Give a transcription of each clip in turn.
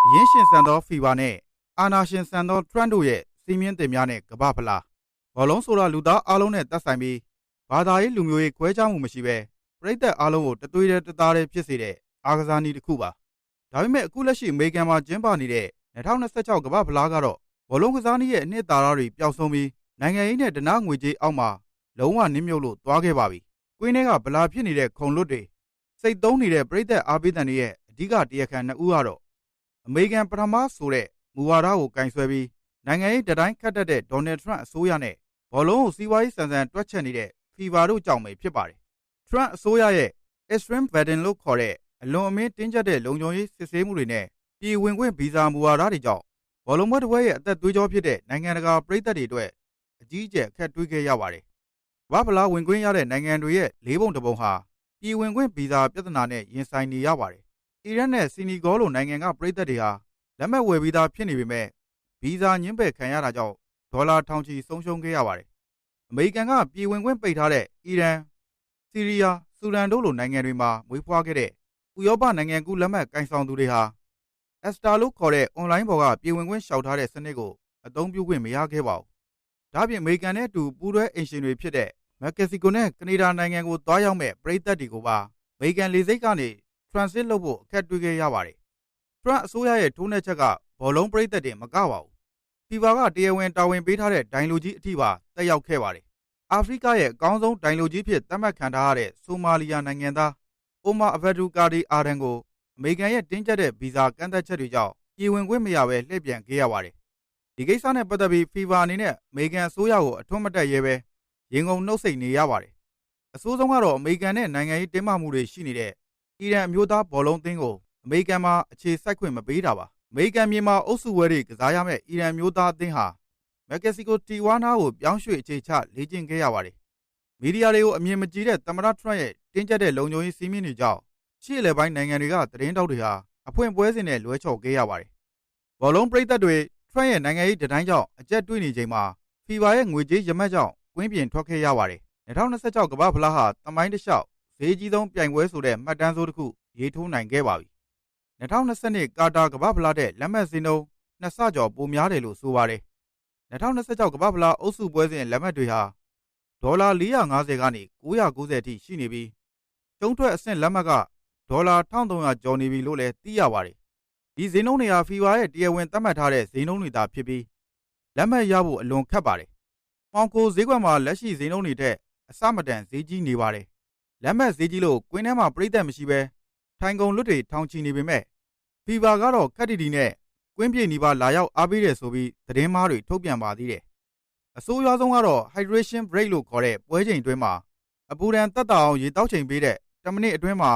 အရင်းရှင်ဆန်သောဖီဗာနဲ့အာနာရှင်ဆန်သောထရန့်တို့ရဲ့စီးမြင့်တင်များနဲ့ကမ္ဘာဖလားဘောလုံးဆိုတာလူသားအားလုံးနဲ့သက်ဆိုင်ပြီးဘာသာရေးလူမျိုးရေးခွဲခြားမှုမရှိပဲပရိသတ်အားလုံးကိုတသွေးတည်းတသားတည်းဖြစ်စေတဲ့အားကစားနည်းတစ်ခုပါဒါပေမဲ့အခုလက်ရှိအမေရိကန်မှာကျင်းပနေတဲ့2026ကမ္ဘာဖလားကတော့ဘောလုံးကစားနည်းရဲ့အနှစ်သာရတွေပျောက်ဆုံးပြီးနိုင်ငံရေးနဲ့ဒနာငွေကြေးအောက်မှာလုံးဝနစ်မြုပ်လို့သွားခဲ့ပါပြီကွင်းထဲကဗလာဖြစ်နေတဲ့ခုံလွတ်တွေစိတ်သုံးနေတဲ့ပရိသတ်အားပေးတဲ့တွေရဲ့အဓိကတရားခံနှစ်ဦးကတော့အမေရိကန်ပထမဆိုတဲ့မူဝါဒကိုကင်ဆွဲပြီးနိုင်ငံရေးတတိုင်းခတ်တတ်တဲ့ဒေါ်နယ်ထရန့်အစိုးရနဲ့ဘောလုံးကိုစီးပွားရေးဆန်ဆန်တွက်ချက်နေတဲ့ဖီဗာတို့ကြောင့်ပဲဖြစ်ပါတယ်။ထရန့်အစိုးရရဲ့ extreme vetting လို့ခေါ်တဲ့အလွန်အမင်းတင်းကျပ်တဲ့လုံခြုံရေးစစ်ဆေးမှုတွေနဲ့ပြည်ဝင်ခွင့်ဗီဇာမူဝါဒတွေကြောင့်ဘောလုံးပွဲတစ်ပွဲရဲ့အသက်သွေးကြောဖြစ်တဲ့နိုင်ငံတကာပရိသတ်တွေအတွက်အကြီးအကျယ်အခက်တွေ့ခဲ့ရပါတယ်။ကမ္ဘာဖလားဝင်ခွင့်ရတဲ့နိုင်ငံတွေရဲ့၄ပုံတစ်ပုံဟာပြည်ဝင်ခွင့်ဗီဇာပြဿနာနဲ့ရင်ဆိုင်နေရပါတယ်။အီရတ်နဲ့စီနီဂေါလိုနိုင်ငံကပရိသတ်တွေဟာလက်မှတ်ဝယ်ပြီးသားဖြစ်နေပေမဲ့ဗီဇာညှင်းပယ်ခံရတာကြောင့်ဒေါ်လာထောင်ချီဆုံးရှုံးခဲ့ရပါတယ်။အမေရိကန်ကပြည်ဝင်ခွင့်ပိတ်ထားတဲ့အီရန်၊ဆီးရီးယား၊ဆူဒန်တို့လိုနိုင်ငံတွေမှာမွေးဖွားခဲ့တဲ့ဥရောပနိုင်ငံကူးလက်မှတ်ကိုင်ဆောင်သူတွေဟာအက်စတာလို့ခေါ်တဲ့အွန်လိုင်းပေါ်ကပြည်ဝင်ခွင့်လျှောက်ထားတဲ့စနစ်ကိုအသုံးပြုခွင့်မရခဲ့ပါဘူး။ဒါ့အပြင်အမေရိကန်နဲ့အတူပူးတွဲအိမ်ရှင်တွေဖြစ်တဲ့မက္ကဆီကိုနဲ့ကနေဒါနိုင်ငံကိုသွားရောက်မဲ့ပရိသတ်တွေကိုပါအမေရိကန်လေဆိပ်ကနေ transit လုပ်ဖို့အခက်တွေ့ခဲ့ရပါတယ်။ထရန့်အစိုးရရဲ့ထိုးနှက်ချက်ကဘောလုံးပရိသတ်တွေမကပါဘူး။ဖီဗာကတရားဝင်တာဝန်ပေးထားတဲ့ဒိုင်လိုကြီးအထိပါတက်ရောက်ခဲ့ပါတယ်။အာဖရိကရဲ့အကောင်းဆုံးဒိုင်လိုကြီးဖြစ်သတ်မှတ်ခံထားရတဲ့ဆိုမာလီယာနိုင်ငံသားအိုမာအဗဒူကာဒီအာဒန်ကိုအမေရိကန်ရဲ့တင်းကျပ်တဲ့ဗီဇာကန့်သတ်ချက်တွေကြောင့်ပြည်ဝင်ခွင့်မရဘဲလှည့်ပြန်ခဲ့ရပါတယ်။ဒီကိစ္စနဲ့ပတ်သက်ပြီးဖီဗာအနေနဲ့အမေရိကန်အစိုးရကိုအထွတ်မတက်ရဲပဲရင်ကုန်နှုတ်ဆက်နေရပါတယ်။အဆိုးဆုံးကတော့အမေရိကန်နဲ့နိုင်ငံရေးတင်းမာမှုတွေရှိနေတဲ့အီရန်အမျိုးသားဘောလုံးအသင်းကိုအမေရိကန်မှာအခြေစိုက်ခွင့်မပေးတာပါ။အမေရိကန်မြေမှာအုပ်စုဝဲတွေကစားရမယ့်အီရန်မျိုးသားအသင်းဟာမက္ကဆီကိုတီဝါနာကိုပြောင်းရွှေ့အခြေချလေ့ကျင့်ခဲ့ရပါတယ်။မီဒီယာတွေကိုအမြင်မကြည်တဲ့သမ္မတထရန့်ရဲ့တင်းကျပ်တဲ့လုံခြုံရေးစည်းမျဉ်းတွေကြောင့်ရှေ့အလယ်ပိုင်းနိုင်ငံတွေကသတင်းတောက်တွေဟာအဖွင့်ပွဲစဉ်နဲ့လွဲချော်ခဲ့ရပါတယ်။ဘောလုံးပရိသတ်တွေထရန့်ရဲ့နိုင်ငံရေးတတိုင်းကြောင့်အကျက်တွေ့နေချိန်မှာဖီဗာရဲ့ငွေကြေးရမက်ကြောင့်ကွင်းပြင်ထွက်ခဲ့ရပါတယ်။2026ကမ္ဘာဖလားဟာသမိုင်းတစ်လျှောက်ဈေးကြီးဆုံးပြိုင်ပွဲဆိုတဲ့မှတ်တမ်းဆိုးတစ်ခုရေးထိုးနိုင်ခဲ့ပါပြီ။2022ကာတာကမ္ဘာဖလားတဲ့လက်မှတ်ဈေးနှုန်း2ဆကျော်ပိုများတယ်လို့ဆိုပါတယ်။2026ကမ္ဘာဖလားအုပ်စုပွဲစဉ်လက်မှတ်တွေဟာဒေါ်လာ450ကနေ990အထိရှိနေပြီးကျုံးထွက်အဆင့်လက်မှတ်ကဒေါ်လာ1300ကျော်နေပြီလို့လည်းသိရပါတယ်။ဒီဈေးနှုန်းတွေဟာဖီဗာရဲ့တရားဝင်သတ်မှတ်ထားတဲ့ဈေးနှုန်းတွေသာဖြစ်ပြီးလက်မှတ်ရဖို့အလွန်ခက်ပါတယ်။မှောင်ခိုဈေးကွက်မှာလက်ရှိဈေးနှုန်းတွေထက်အဆမတန်ဈေးကြီးနေပါတယ်။လက်မှတ်ဈေးကြီးလို့ကွင်းထဲမှာပရိသတ်မရှိပဲထိုင်ကုန်လွတ်တွေထောင်ချီနေပေမဲ့ဖီဗာကတော့ခက်တီတီနဲ့ကွင်းပြေနီးပါးလာရောက်အားပေးတယ်ဆိုပြီးသတင်းမှားတွေထုတ်ပြန်ပါသေးတယ်။အဆိုးရွားဆုံးကတော့ hydration break လို့ခေါ်တဲ့ပွဲချိန်တွင်းမှာအပူဒဏ်သက်သာအောင်ရေတောက်ချိန်ပေးတဲ့10မိနစ်အတွင်းမှာ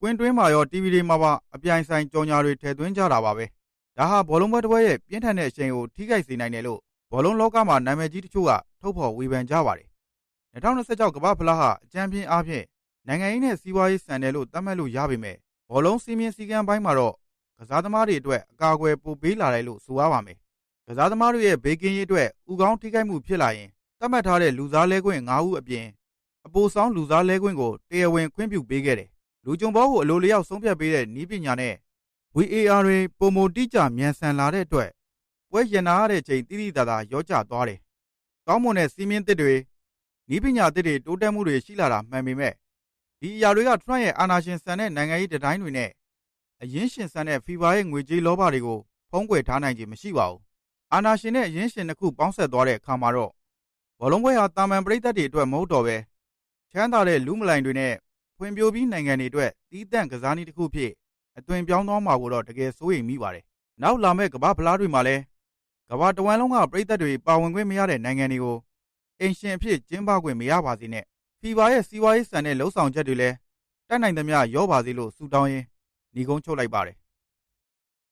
ကွင်းတွင်းမှာရော TV တွေမှာပါအပြိုင်ဆိုင်ကြော်ညာတွေထည့်သွင်းကြတာပါပဲ။ဒါဟာဘောလုံးပွဲတစ်ပွဲရဲ့ပြင်းထန်တဲ့အချိန်ကိုထိခိုက်စေနိုင်တယ်လို့ဘောလုံးလောကမှာနာမည်ကြီးတချို့ကထုတ်ဖော်ဝေဖန်ကြပါတယ်။2026ကမ္ဘာဖလားဟာအကြမ်းဖျင်းအားဖြင့်နိုင်ငံရေးနဲ့စီးပွားရေးဆန်တယ်လို့သတ်မှတ်လို့ရပေမဲ့ဘောလုံးစီးမြင့်စည်းကမ်းပိုင်းမှာတော့ကစားသမားတွေအတွက်အကာအကွယ်ပိုပေးလာတယ်လို့ဆိုရပါမယ်။ကစားသမားတွေရဲ့ဘေးကင်းရေးအတွက်ဥကောင်းထိခိုက်မှုဖြစ်လာရင်သတ်မှတ်ထားတဲ့လူစားလဲခွင့်9ဦးအပြင်အပိုဆောင်လူစားလဲခွင့်ကိုတရားဝင်ခွင့်ပြုပေးခဲ့တယ်။လူကြုံဘောကိုအလိုလျောက်ဆုံးဖြတ်ပေးတဲ့နည်းပညာနဲ့ VAR တွေပုံမတိကျမြန်ဆန်လာတဲ့အတွက်ပွဲရင်နာရတဲ့ချိန်တိတိတသာရောကျသွားတယ်။ကောင်းမွန်တဲ့စီးမြင့်သစ်တွေနည်းပညာသစ်တွေတိုးတက်မှုတွေရှိလာတာမှန်ပေမဲ့ဒီအရာတွေကထရန့်ရဲ့အာဏာရှင်ဆန်တဲ့နိုင်ငံရေးတတိုင်းတွေနဲ့အရင်းရှင်ဆန်တဲ့ဖီဗာရဲ့ငွေကြေးလောဘတွေကိုဖုံးကွယ်ထားနိုင်ခြင်းမရှိပါဘူး။အာဏာရှင်နဲ့အရင်းရှင်နှစ်ခုပေါင်းဆက်သွားတဲ့အခါမှာတော့ဘောလုံးပွဲဟာတာမန်ပရိသတ်တွေအတွက်မဟုတ်တော့ပဲချမ်းသာတဲ့လူမလိုင်တွေနဲ့ဖွံ့ဖြိုးပြီးနိုင်ငံတွေအတွက်တီးတန့်ကစားနည်းတစ်ခုဖြစ်အသွင်ပြောင်းသွားမှာကိုတော့တကယ်စိုးရိမ်မိပါတယ်။နောက်လာမယ့်ကမ္ဘာဖလားတွေမှာလည်းကမ္ဘာတဝန်းလုံးကပရိသတ်တွေပါဝင်ခွင့်မရတဲ့နိုင်ငံတွေကိုအိမ်ရှင်အဖြစ်ကျင်းပခွင့်မရပါစေနဲ့။ဖီဗာရဲ့စီးပွားရေးဆန်တဲ့လှုပ်ဆောင်ချက်တွေလည်းတတ်နိုင်သမျှရောပါစေလို့ဆုတောင်းရင်းညီကုန်းချုပ်လိုက်ပါတယ်